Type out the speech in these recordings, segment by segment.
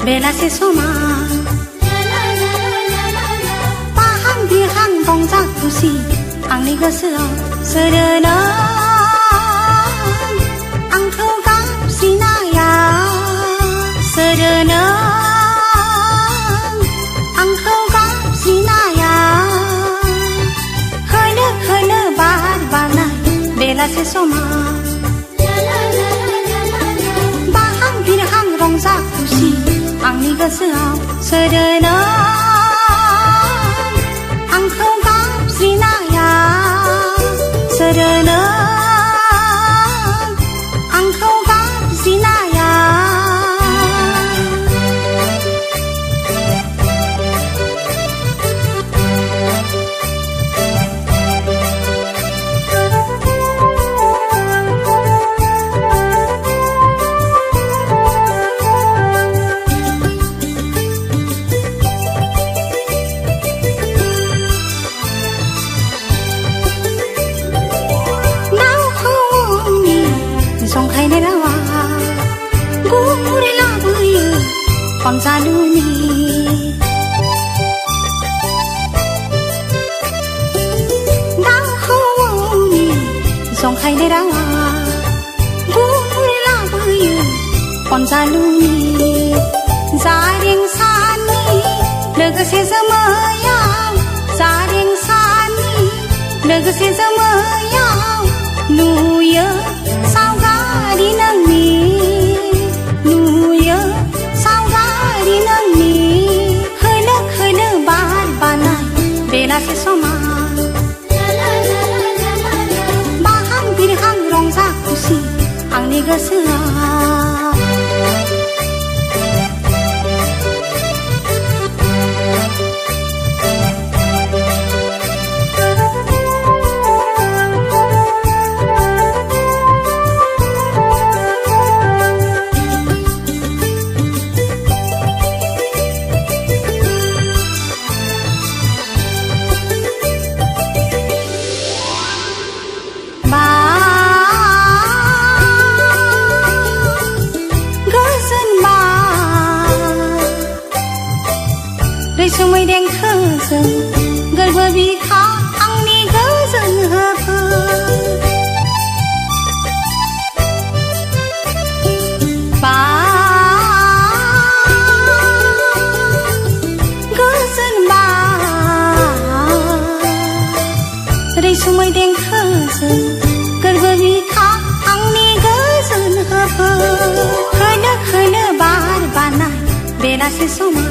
बेलासे समा बाहां बिहां रंजा खुसि आंनि गोसोआव सोरोनो आंखौ गाबज्रिनाया सोरोनो आंखौ गाबज्रिनाया खोलो खोलो बार बारनाय बेलासे समा बाहां बिरहां रंजा खुसि आंनि गोसोआव सोरोनो आंखौ गाबज्रिनाया सोरोनो आंखौ गाबज्रिनाया जंखायनाय रावा गुरै लाबोयो अनजालुनि दाउखौनि जंखायनाय रावा गुरै लाबोयो अनजालुनि जारें साननि लोगोसे जोमैयाव जारें साननि लोगोसे जोमैयाव नुयो सावगारि नोंनि नुयो सावगारि नोंनि खोलो खोलो बार बारनाय बेलासे समा बाहां बिरहां रंजा खुसि आंनि गोसोआव रैसुमै देंखोजों गोरबो बिखा आंनि गोजोन होफो गोजोन बा रैसुमै देंखोजों गोरबो बिखा आंनि गोजोन होफो खोलो खोलो बार बारनाय बेलासे समा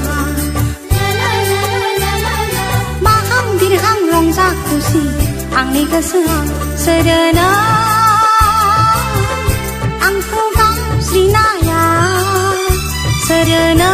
बिरहां रंजा खुसि आंनि गोसोआव सोरोनो आंखौ गाबज्रिनाया सोरोनो